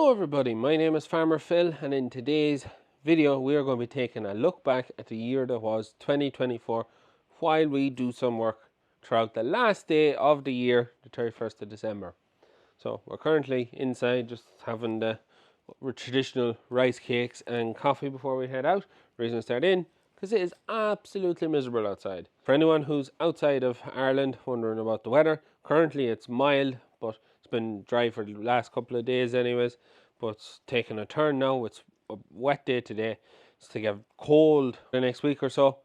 Hello everybody, my name is Farmer Phil, and in today's video we are going to be taking a look back at the year that was 2024 while we do some work throughout the last day of the year, the 31st of December. So we're currently inside just having the traditional rice cakes and coffee before we head out. Reason to start in, because it is absolutely miserable outside. For anyone who's outside of Ireland wondering about the weather, currently it's mild, but it's been dry for the last couple of days anyways, but it's taking a turn now. It's a wet day today. It's to get cold the next week or so,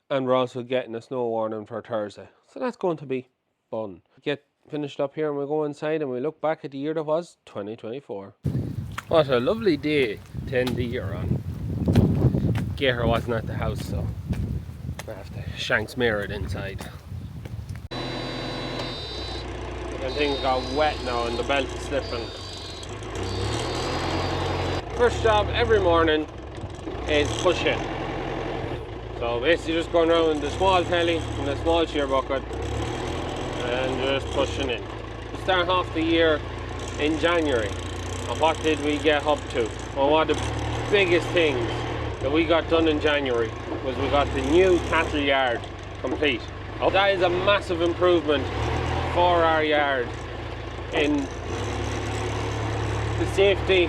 and we're also getting a snow warning for Thursday. So that's going to be fun. Get finished up here and we'll go inside and we'll look back at the year that was 2024. What a lovely day to end the year on. Gaher wasn't at the house, so I have to shanks mirror it inside. And things got wet now and the belt is slipping. First job every morning is pushing. So basically just going around with the small telly and the small shear bucket and just pushing in. We start off the year in January. And what did we get up to? Well, one of the biggest things that we got done in January was we got the new cattle yard complete. That is a massive improvement for our yard in the safety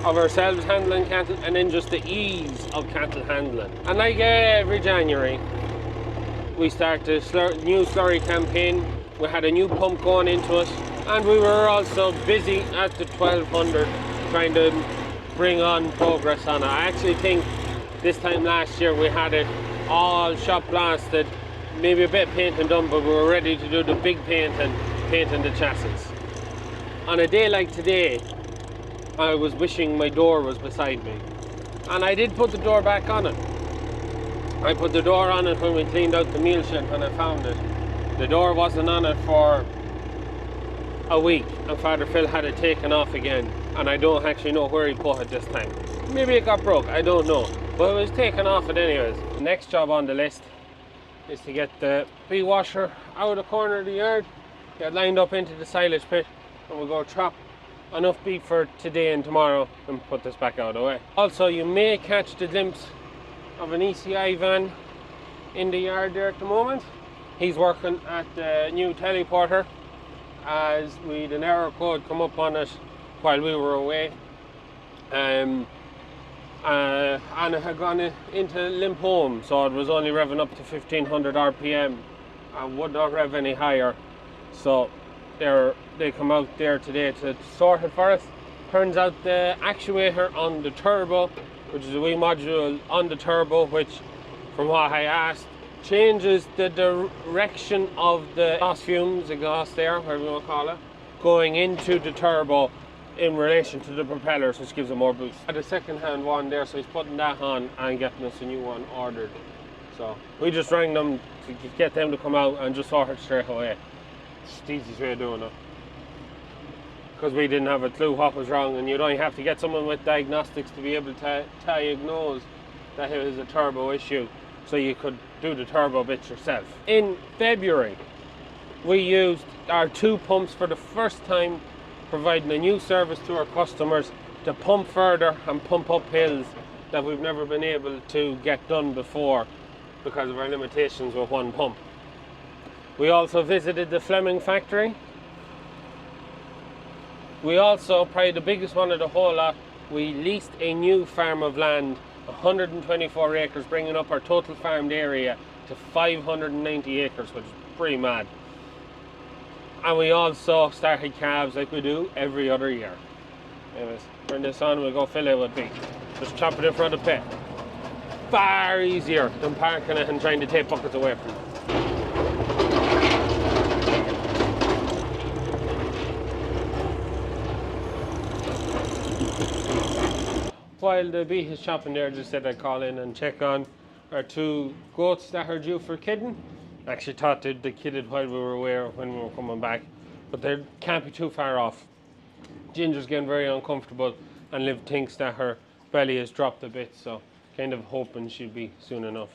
of ourselves handling cattle, and then just the ease of cattle handling. And like every January, we start the new slurry campaign. We had a new pump going into it, and we were also busy at the 1200 trying to bring on progress on it. I actually think this time last year we had it all shop blasted, maybe a bit of painting done, but we were ready to do the big painting the chassis. On a day like today, I was wishing my door was beside me, and I did put the door back on it. I put the door on it when we cleaned out the meal shed when I found it. The door wasn't on it for a week, and Father Phil had it taken off again, and I don't actually know where he put it this time. Maybe it got broke, I don't know, but it was taken off it anyways. The next job on the list is to get the bee washer out of the corner of the yard, get lined up into the silage pit, and we'll go chop enough beef for today and tomorrow and put this back out of the way. Also, you may catch the glimpse of an ECI van in the yard there at the moment. He's working at the new teleporter, as we had an EirCode come up on it while we were away, and it had gone into limp home, so it was only revving up to 1500 RPM and would not rev any higher. So they come out there today to sort it for us. Turns out the actuator on the turbo, which is a wee module on the turbo, which from what I asked, changes the direction of the exhaust there, whatever you want to call it, going into the turbo in relation to the propellers, which gives it more boost. I had a second-hand one there, so he's putting that on and getting us a new one ordered. So we just rang them to get them to come out and just sort it straight away. It's the easiest way of doing it, because we didn't have a clue what was wrong, and you'd only have to get someone with diagnostics to be able to diagnose that it was a turbo issue, so you could do the turbo bits yourself. In February, we used our two pumps for the first time, providing a new service to our customers to pump further and pump up hills that we've never been able to get done before because of our limitations with one pump. We also visited the Fleming factory. We also, probably the biggest one of the whole lot, we leased a new farm of land, 124 acres, bringing up our total farmed area to 590 acres, which is pretty mad. And we also started calves like we do every other year. Anyways, turn this on, we'll go fill it with beef. Just chop it in front of the pit. Far easier than parking it and trying to take buckets away from it. While the beef is chopping there, just said I'd call in and check on our two goats that are due for kidding. I actually thought they kidded while we were away when we were coming back, but they can't be too far off. Ginger's getting very uncomfortable, and Liv thinks that her belly has dropped a bit, so kind of hoping she'll be soon enough.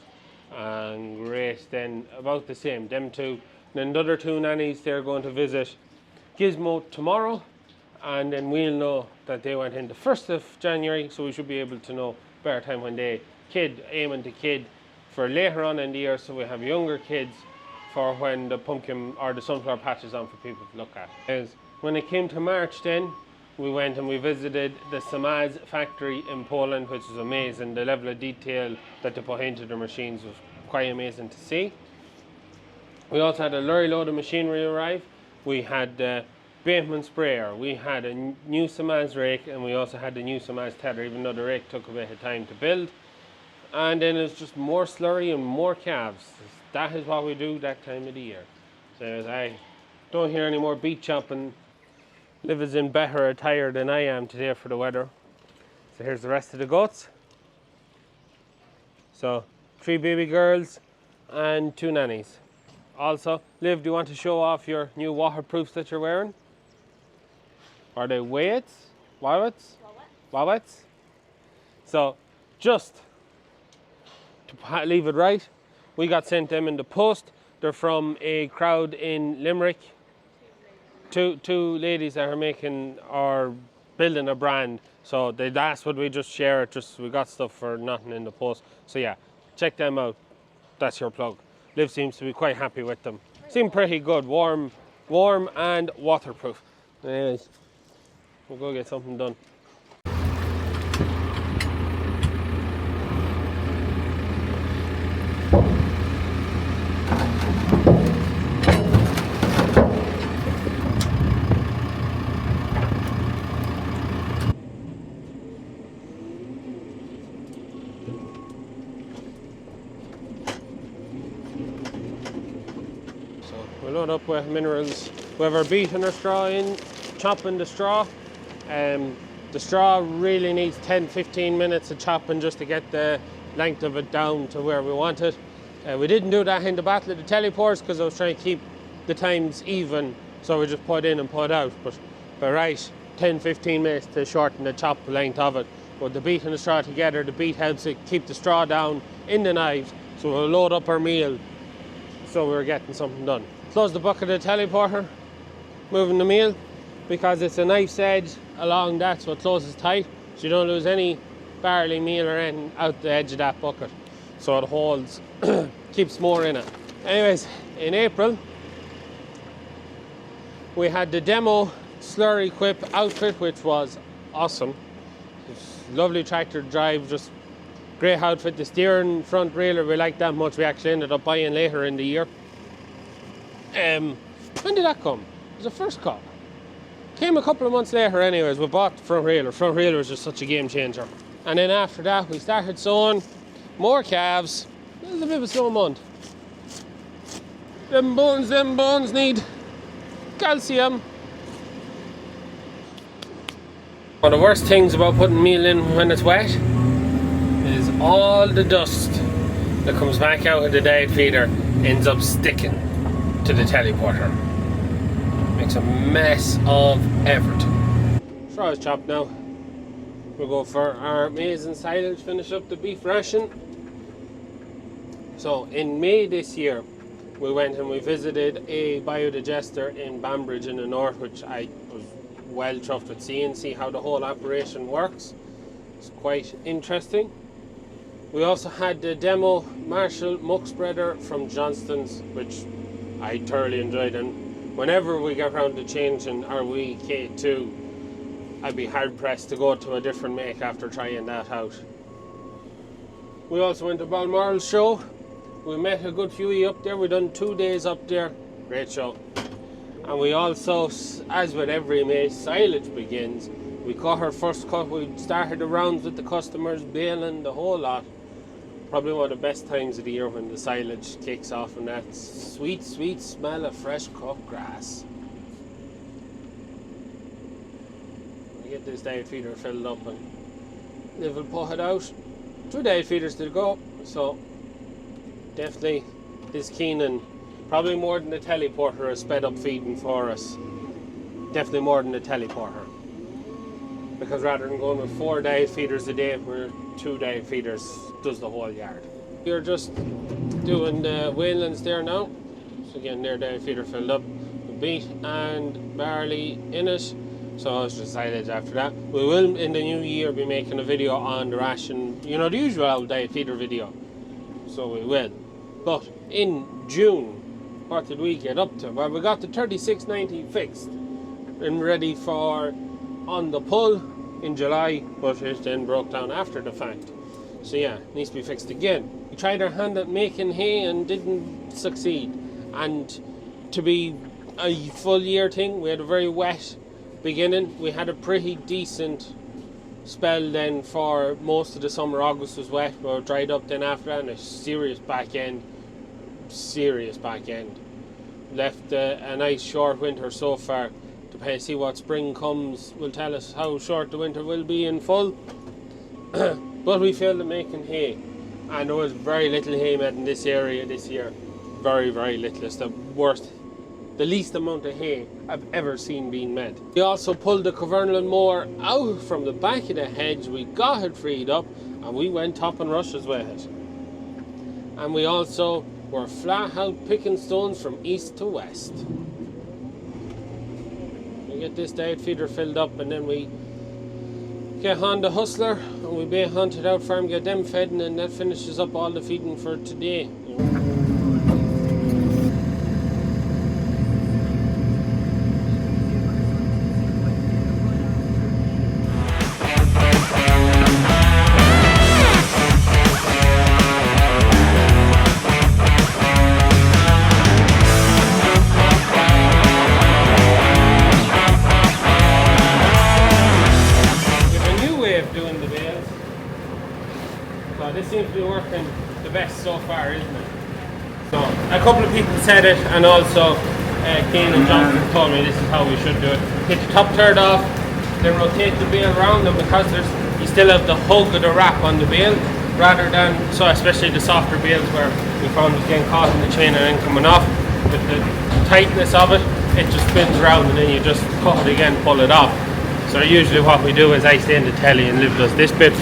And Grace then about the same, them two. And then the other two nannies, they're going to visit Gizmo tomorrow, and then we'll know that they went in the 1st of January, so we should be able to know better time when they aiming to kid for later on in the year, so we have younger kids for when the pumpkin or the sunflower patch is on for people to look at. When it came to March then, we went and we visited the Samaz factory in Poland, which was amazing. The level of detail that they put into their machines was quite amazing to see. We also had a lorry load of machinery arrive. We had the Bateman sprayer, we had a new Samaz rake, and we also had the new Samaz tether, even though the rake took a bit of time to build. And then it's just more slurry and more calves. That is what we do that time of the year. So I don't hear any more beet chopping. Liv is in better attire than I am today for the weather. So here's the rest of the goats. So 3 baby girls and 2 nannies. Also, Liv, do you want to show off your new waterproofs that you're wearing? Are they Waiets? Wowets? Wowets? So, just to leave it right, we got sent them in the post. They're from a crowd in Limerick. Two ladies that are making or building a brand. So they asked would we just share it, we got stuff for nothing in the post. So yeah, check them out. That's your plug. Liv seems to be quite happy with them. Seem pretty good, warm and waterproof. Anyways, we'll go get something done. We'll load up with minerals. We have our beet and our straw in, chopping the straw. The straw really needs 10-15 minutes of chopping just to get the length of it down to where we want it. We didn't do that in the battle of the teleports because I was trying to keep the times even, so we just put in and put out. But right, 10-15 minutes to shorten the chop length of it. But the beet and the straw together, the beet helps it keep the straw down in the knives, so we'll load up our meal so we're getting something done. Close the bucket of the teleporter, moving the meal, because it's a knife's edge along that, so it closes tight, so you don't lose any barley meal or anything out the edge of that bucket, so it holds, keeps more in it. Anyways, in April, we had the demo slurry equip outfit, which was awesome. It's lovely tractor drive, just great outfit. The steering front railer we liked that much, we actually ended up buying later in the year. When did that come? It was the first call. Came a couple of months later anyways, we bought the front railer. Front railer was just such a game changer. And then after that we started sowing more calves. It was a bit of a slow month. Them bones need calcium. One of the worst things about putting meal in when it's wet is all the dust that comes back out of the diet feeder ends up sticking to the teleporter. Makes a mess of everything. Straw is chopped now. We'll go for our maize and silage, finish up the beef ration. So in May this year, we went and we visited a biodigester in Banbridge in the north, which I was well chuffed with see how the whole operation works. It's quite interesting. We also had the demo Marshall muck spreader from Johnston's, which I thoroughly enjoyed, and whenever we get around to changing our wee K2, I'd be hard pressed to go to a different make after trying that out. We also went to Balmoral's show. We met a good few up there. We done 2 days up there. Great show. And we also, as with every May, silage begins. We cut our first cut. We started the rounds with the customers, baling the whole lot. Probably one of the best times of the year when the silage kicks off and that sweet, sweet smell of fresh cut grass. We get this diet feeder filled up and Liv will put it out. 2 diet feeders to go, so definitely this Keenan, probably more than the teleporter, is sped up feeding for us. Definitely more than the teleporter. Because rather than going with 4 diet feeders a day, we're 2 diet feeders does the whole yard. We're just doing the Waylands there now. So again, their diet feeder filled up with beet and barley in it. So it's just silage after that. We will in the new year be making a video on the ration, you know, the usual diet feeder video. So we will. But in June, what did we get up to? Well, we got the 3690 fixed and ready for on the pull in July, but it then broke down after the fact. So yeah, it needs to be fixed again. We tried our hand at making hay and didn't succeed. And to be a full year thing, we had a very wet beginning. We had a pretty decent spell then for most of the summer. August was wet, but it dried up then after that, and a serious back end. Left a nice short winter so far. To see what spring comes will tell us how short the winter will be in full. But we failed at making hay, and there was very little hay made in this area this year. Very, very little. It's the least amount of hay I've ever seen being made. We also pulled the Covernal mower out from the back of the hedge. We got it freed up and we went top and rushes with it. And we also were flat out picking stones from east to west. We get this diet feeder filled up and then we get on the hustler and we bay hunted out farm, get them fed, and then that finishes up all the feeding for today. This seems to be working the best so far, isn't it? So a couple of people said it, and also Kane and Jonathan told me this is how we should do it. Hit the top third off, then rotate the bale around them, because you still have the hug of the wrap on the bale, rather than, so especially the softer bales where we found it getting caught in the chain and then coming off. With the tightness of it, it just spins around and then you just cut it again, pull it off. So usually what we do is I stay in the telly and Liv does this bit,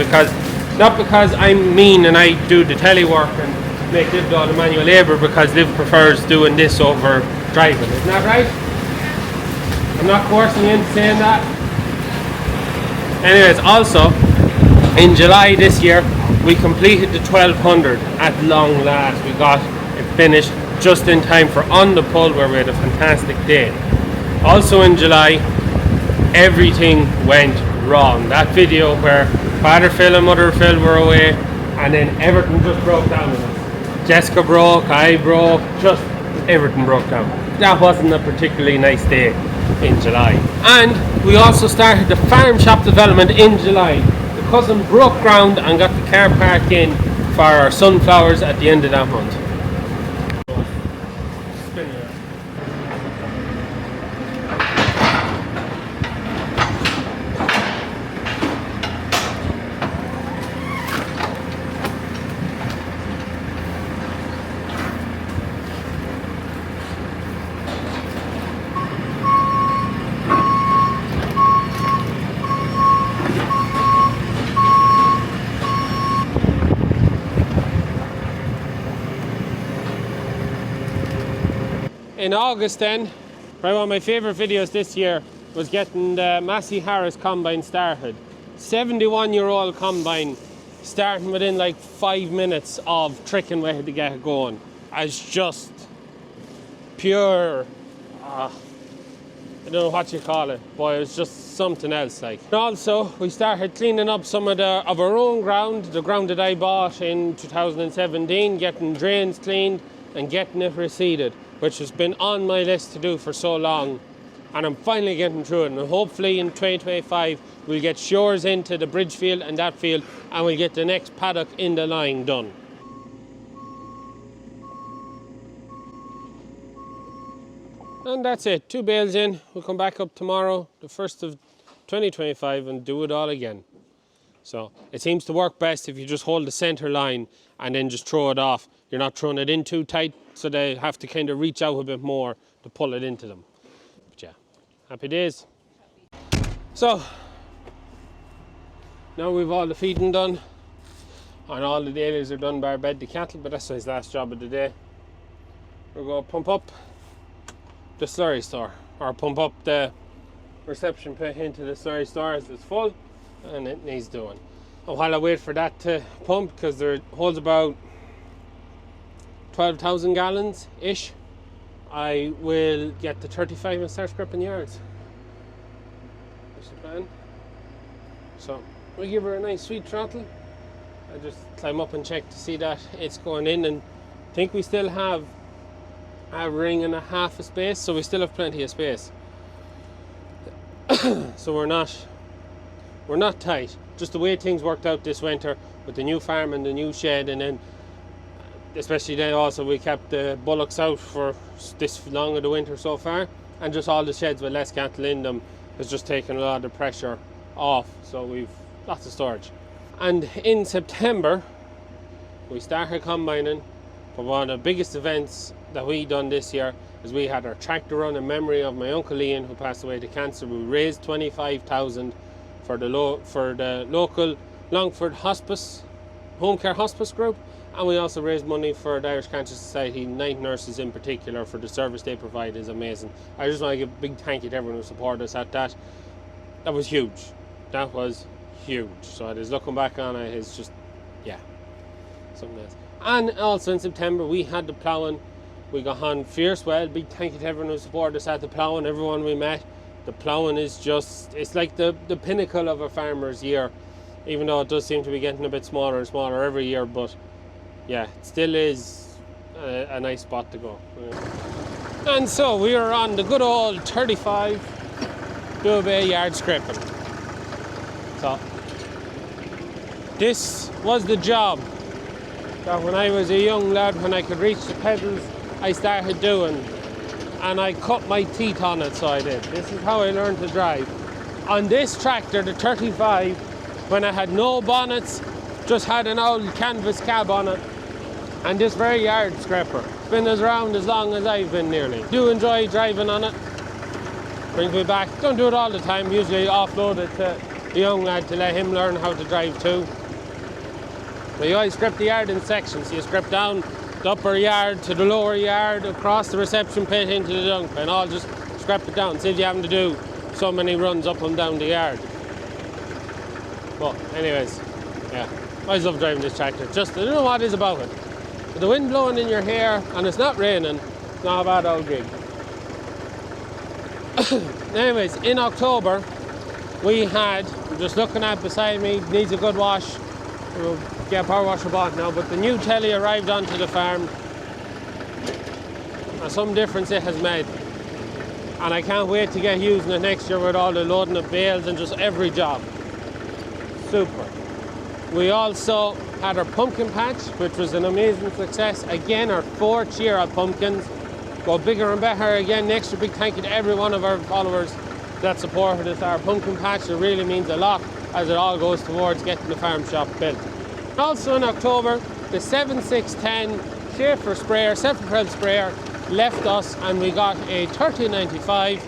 not because I'm mean and I do the telly work and make Liv do all the manual labour, because Liv prefers doing this over driving. Isn't that right? I'm not coercing you into saying that. Anyways, also in July this year we completed the 1200 at long last. We got it finished just in time for on the pull, where we had a fantastic day. Also in July, everything went wrong. That video where Father Phil and Mother Phil were away and then everything just broke down on us. Jessica broke, I broke, just everything broke down. That wasn't a particularly nice day in July. And we also started the farm shop development in July. The cousin broke ground and got the car park in for our sunflowers at the end of that month. In August then, probably one of my favourite videos this year was getting the Massey Harris combine started. 71-year-old combine, starting within like 5 minutes of tricking with it to get it going. It's just pure, I don't know what you call it, but it was just something else like. And also, we started cleaning up some of our own ground, the ground that I bought in 2017, getting drains cleaned and getting it reseeded, which has been on my list to do for so long, and I'm finally getting through it. And hopefully in 2025 we'll get shores into the bridge field and that field, and we'll get the next paddock in the line done. And that's it, 2 bales in. We'll come back up tomorrow, the 1st of 2025, and do it all again. So it seems to work best if you just hold the centre line and then just throw it off. You're not throwing it in too tight, so they have to kind of reach out a bit more to pull it into them. But yeah, happy days. So now we've all the feeding done and all the dailies are done bar bed the cattle, but that's his last job of the day. We're going to pump up the slurry store, or pump up the reception pit into the storage stores is full and it needs doing. And while I wait for that to pump, because it holds about 12,000 gallons ish, I will get the 35 and start scripting yards. That's the plan. So we give her a nice sweet throttle. I just climb up and check to see that it's going in, and I think we still have a ring and a half of space, so we still have plenty of space. So we're not tight. Just the way things worked out this winter with the new farm and the new shed, and then especially then also we kept the bullocks out for this long of the winter so far, and just all the sheds with less cattle in them has just taken a lot of the pressure off, so we've lots of storage. And in September we started combining, but one of the biggest events that we done this year is we had our tractor run in memory of my uncle Ian, who passed away to cancer. We raised 25,000 for the local Longford Hospice, home care hospice group, and we also raised money for the Irish Cancer Society, night nurses in particular, for the service they provide is amazing. I just want to give a big thank you to everyone who supported us at that. That was huge. That was huge. So it is, looking back on it, is just, yeah, something else. And also in September we had the ploughing. We got on fierce well. Big thank you to everyone who supported us at the ploughing, everyone we met. The ploughing is just, it's like the pinnacle of a farmer's year, even though it does seem to be getting a bit smaller and smaller every year, but yeah, it still is a nice spot to go. Yeah. And so we are on the good old 35 Dubé yard scraping. So this was the job that when I was a young lad, when I could reach the pedals, I started doing, and I cut my teeth on it, so I did. This is how I learned to drive. On this tractor, the 35, when I had no bonnets, just had an old canvas cab on it, and this very yard scraper. It's been around as long as I've been nearly. Do enjoy driving on it. Brings me back. Don't do it all the time. Usually offload it to the young lad to let him learn how to drive too. But you always scrape the yard in sections. You scrape down the upper yard to the lower yard, across the reception pit into the dump, and all just scrap it down. Saves you having to do so many runs up and down the yard. But anyways, yeah, I always love driving this tractor. Just, I don't know what it is about it. With the wind blowing in your hair and it's not raining, it's not a bad old gig. Anyways, in October we had, I'm just looking at beside me, needs a good wash. We'll get a power washer bought now, but the new telly arrived onto the farm, and some difference it has made, and I can't wait to get using it next year with all the loading of bales and just every job. Super. We also had our pumpkin patch, which was an amazing success. Again, our 4th year at pumpkins. Go bigger and better again next year. Big thank you to every one of our followers that supported us. Our pumpkin patch, it really means a lot, as it all goes towards getting the farm shop built. Also in October, the 7610 Schaefer sprayer, self-propelled sprayer, left us, and we got a 3095,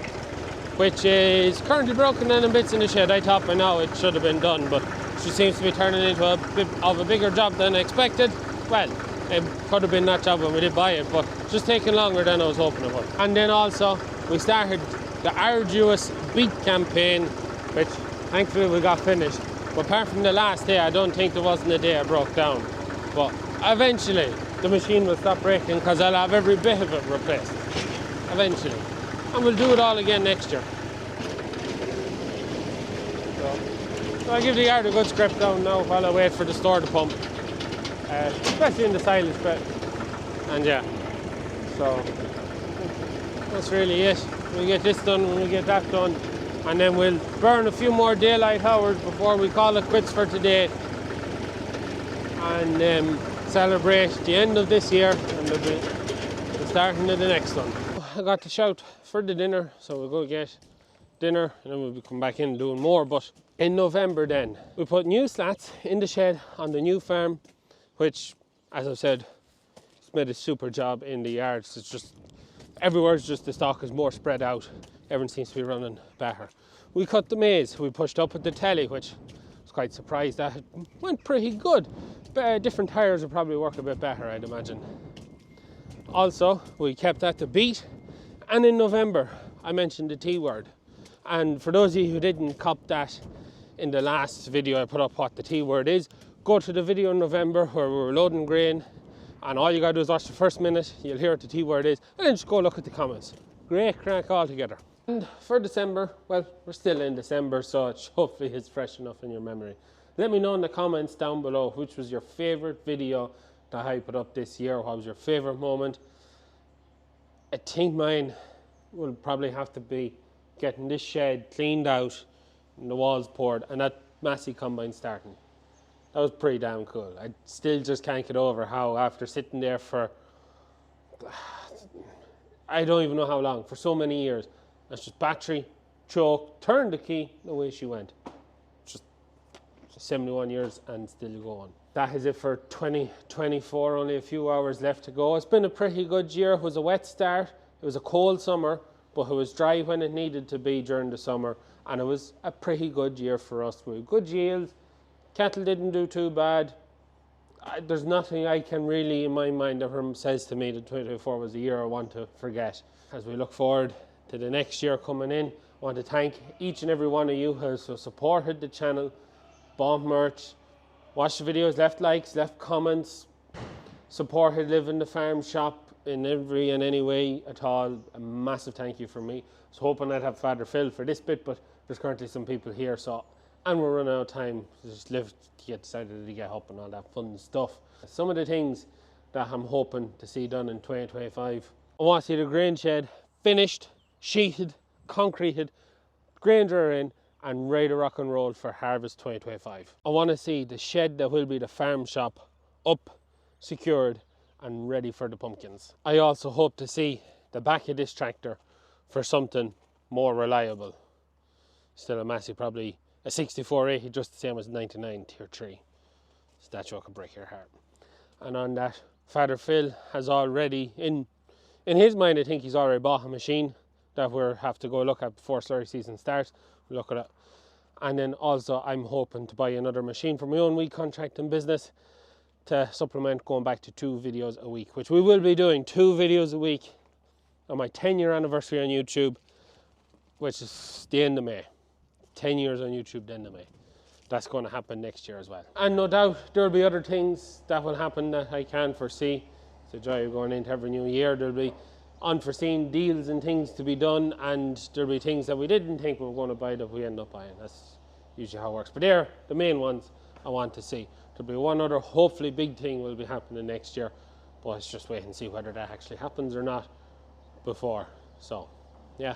which is currently broken down in bits in the shed. I thought by now it should have been done, but she seems to be turning into a bit of a bigger job than expected. Well, it could have been that job when we did buy it, but it's just taking longer than I was hoping it would. And then also, we started the arduous beet campaign, which thankfully we got finished. But apart from the last day, I don't think there wasn't a day I broke down. But eventually, the machine will stop breaking because I'll have every bit of it replaced. Eventually. And we'll do it all again next year. So I give the yard a good scrape down now while I wait for the store to pump. Especially in the silage bit. And yeah, so that's really it. We get this done, when we get that done, and then we'll burn a few more daylight hours before we call it quits for today, and celebrate the end of this year and the starting of the next one. I got to shout for the dinner, so we'll go get dinner and then we'll come back in doing more. But in November then, we put new slats in the shed on the new farm, which, as I've said, it's made a super job in the yards. It's just, everywhere's just, the stock is more spread out. Everyone seems to be running better. We cut the maize. We pushed up with the telly, which I was quite surprised that it went pretty good. But different tyres would probably work a bit better, I'd imagine. Also, we kept that to beat. And in November, I mentioned the T word. And for those of you who didn't cop that in the last video I put up what the T word is, go to the video in November where we were loading grain, and all you gotta do is watch the first minute, you'll hear what the T word is, and then just go look at the comments. Great crack all together. And for December, well, we're still in December, so hopefully it's fresh enough in your memory. Let me know in the comments down below which was your favorite video that I put up this year. What was your favorite moment? I think mine will probably have to be getting this shed cleaned out and the walls poured and that Massey combine starting. That was pretty damn cool. I still just can't get over how after sitting there for, I don't even know how long, for so many years, that's just battery, choke, turn the key, away she went. Just 71 years and still going. That is it for 2024, only a few hours left to go. It's been a pretty good year. It was a wet start, it was a cold summer, but it was dry when it needed to be during the summer, and it was a pretty good year for us. We had good yield, cattle didn't do too bad. There's nothing I can really, in my mind, ever says to me that 2024 was the year I want to forget. As we look forward to the next year coming in, I want to thank each and every one of you who has supported the channel, bought merch, watched the videos, left likes, left comments, supported Live in the Farm shop in every and any way at all. A massive thank you from me. I was hoping I'd have Father Phil for this bit, but there's currently some people here, so, and we're running out of time to just live to get decided to get up and all that fun stuff. Some of the things that I'm hoping to see done in 2025. I want to see the grain shed finished, sheeted, concreted, grain dryer in, and ready to rock and roll for harvest 2025. I want to see the shed that will be the farm shop up, secured, and ready for the pumpkins. I also hope to see the back of this tractor for something more reliable. Still a Massey, probably a 6480, just the same as 99 tier 3. So that joke will break your heart. And on that, Father Phil has already, in his mind, I think he's already bought a machine that we'll have to go look at before slurry season starts. We'll look at it. And then also I'm hoping to buy another machine for my own wee contracting business to supplement going back to 2 videos a week, which we will be doing 2 videos a week on my 10-year anniversary on YouTube, which is the end of May. 10 years on YouTube, the end of May. That's going to happen next year as well. And no doubt there will be other things that will happen that I can't foresee. It's the joy of going into every new year. There'll be unforeseen deals and things to be done, and there'll be things that we didn't think we were going to buy that we end up buying. That's usually how it works. But they're the main ones I want to see. There'll be one other hopefully big thing will be happening next year, but it's just wait and see whether that actually happens or not before. So yeah,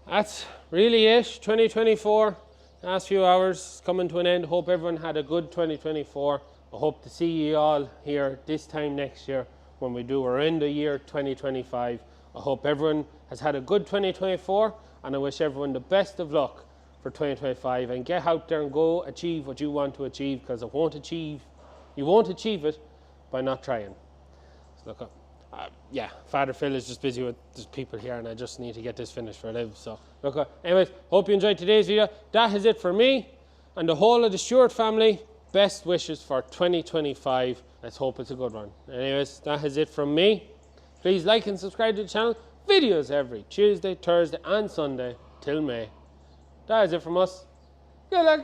that's really it. 2024, last few hours coming to an end. Hope everyone had a good 2024. I hope to see you all here this time next year when we do our end of year 2025. I hope everyone has had a good 2024, and I wish everyone the best of luck for 2025, and get out there and go achieve what you want to achieve, because you won't achieve it by not trying. So look, yeah, Father Phil is just busy with the people here, and I just need to get this finished for Liv. So look, anyways, hope you enjoyed today's video. That is it for me and the whole of the Stewart family. Best wishes for 2025. Let's hope it's a good one. Anyways, that is it from me. Please like and subscribe to the channel. Videos every Tuesday, Thursday and Sunday till May. That is it from us. Good luck.